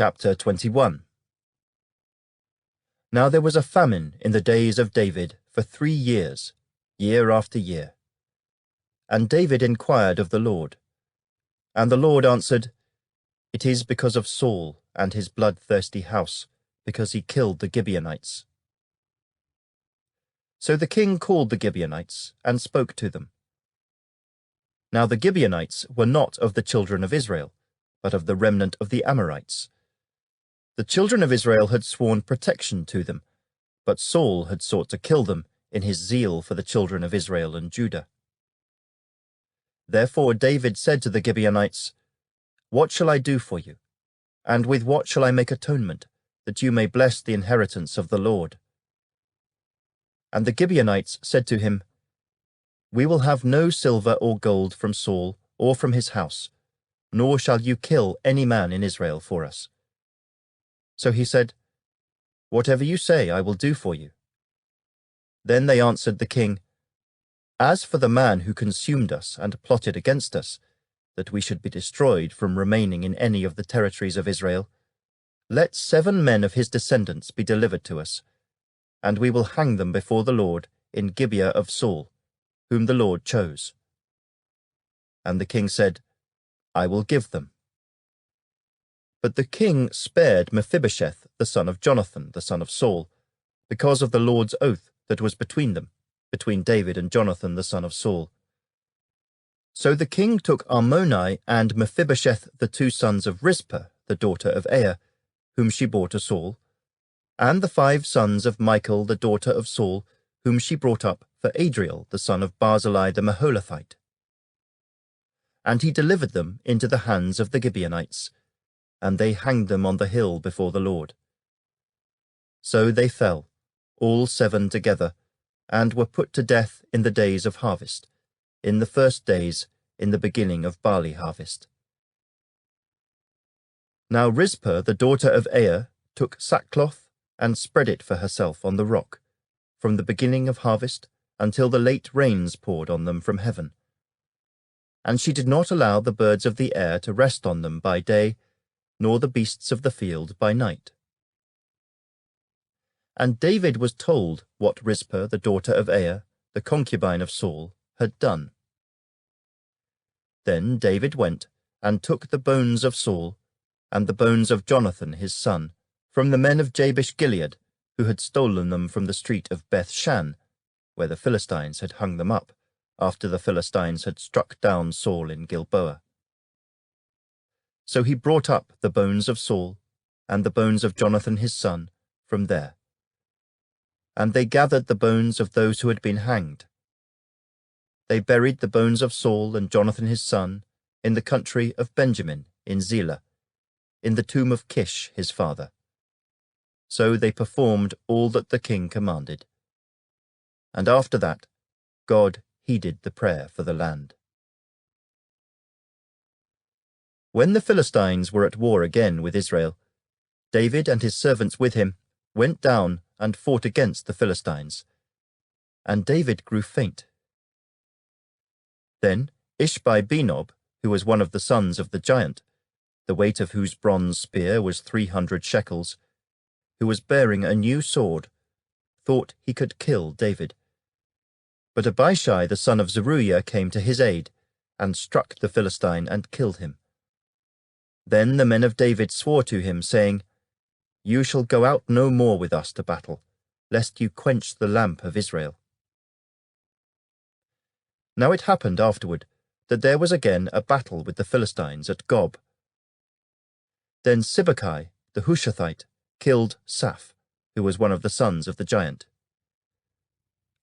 Chapter 21. Now there was a famine in the days of David for 3 years, year after year. And David inquired of the Lord. And the Lord answered, "It is because of Saul and his bloodthirsty house, because he killed the Gibeonites." So the king called the Gibeonites and spoke to them. Now the Gibeonites were not of the children of Israel, but of the remnant of the Amorites. The children of Israel had sworn protection to them, but Saul had sought to kill them in his zeal for the children of Israel and Judah. Therefore David said to the Gibeonites, "What shall I do for you? And with what shall I make atonement, that you may bless the inheritance of the Lord?" And the Gibeonites said to him, "We will have no silver or gold from Saul or from his house, nor shall you kill any man in Israel for us." So he said, "Whatever you say I will do for you." Then they answered the king, "As for the man who consumed us and plotted against us, that we should be destroyed from remaining in any of the territories of Israel, let 7 men of his descendants be delivered to us, and we will hang them before the Lord in Gibeah of Saul, whom the Lord chose." And the king said, "I will give them." But the king spared Mephibosheth, the son of Jonathan, the son of Saul, because of the Lord's oath that was between them, between David and Jonathan, the son of Saul. So the king took Armoni and Mephibosheth, the 2 sons of Rizpah, the daughter of Aiah, whom she bore to Saul, and the 5 sons of Michal, the daughter of Saul, whom she brought up for Adriel, the son of Barzillai the Maholathite. And he delivered them into the hands of the Gibeonites, and they hanged them on the hill before the Lord. So they fell, all 7 together, and were put to death in the days of harvest, in the first days, in the beginning of barley harvest. Now Rizpah, the daughter of Aiah, took sackcloth and spread it for herself on the rock, from the beginning of harvest until the late rains poured on them from heaven. And she did not allow the birds of the air to rest on them by day, nor the beasts of the field by night. And David was told what Rizpah, the daughter of Aiah, the concubine of Saul, had done. Then David went and took the bones of Saul and the bones of Jonathan his son from the men of Jabesh-Gilead, who had stolen them from the street of Beth-shan, where the Philistines had hung them up, after the Philistines had struck down Saul in Gilboa. So he brought up the bones of Saul and the bones of Jonathan his son from there. And they gathered the bones of those who had been hanged. They buried the bones of Saul and Jonathan his son in the country of Benjamin in Zelah, in the tomb of Kish his father. So they performed all that the king commanded. And after that, God heeded the prayer for the land. When the Philistines were at war again with Israel, David and his servants with him went down and fought against the Philistines. And David grew faint. Then Ishbi-Benob, who was one of the sons of the giant, the weight of whose bronze spear was 300 shekels, who was bearing a new sword, thought he could kill David. But Abishai the son of Zeruiah came to his aid, and struck the Philistine and killed him. Then the men of David swore to him, saying, "You shall go out no more with us to battle, lest you quench the lamp of Israel." Now it happened afterward that there was again a battle with the Philistines at Gob. Then Sibbecai the Hushathite killed Saph, who was one of the sons of the giant.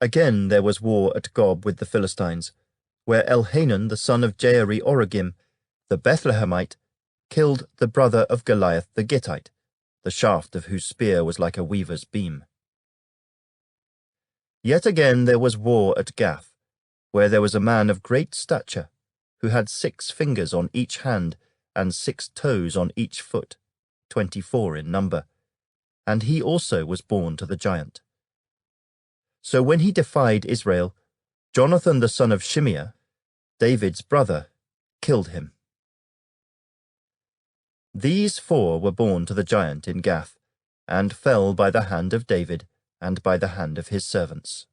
Again there was war at Gob with the Philistines, where Elhanan the son of Jaare-Oregim, the Bethlehemite, killed the brother of Goliath the Gittite, the shaft of whose spear was like a weaver's beam. Yet again there was war at Gath, where there was a man of great stature, who had 6 fingers on each hand and 6 toes on each foot, 24 in number, and he also was born to the giant. So when he defied Israel, Jonathan the son of Shimeah, David's brother, killed him. These 4 were born to the giant in Gath, and fell by the hand of David and by the hand of his servants.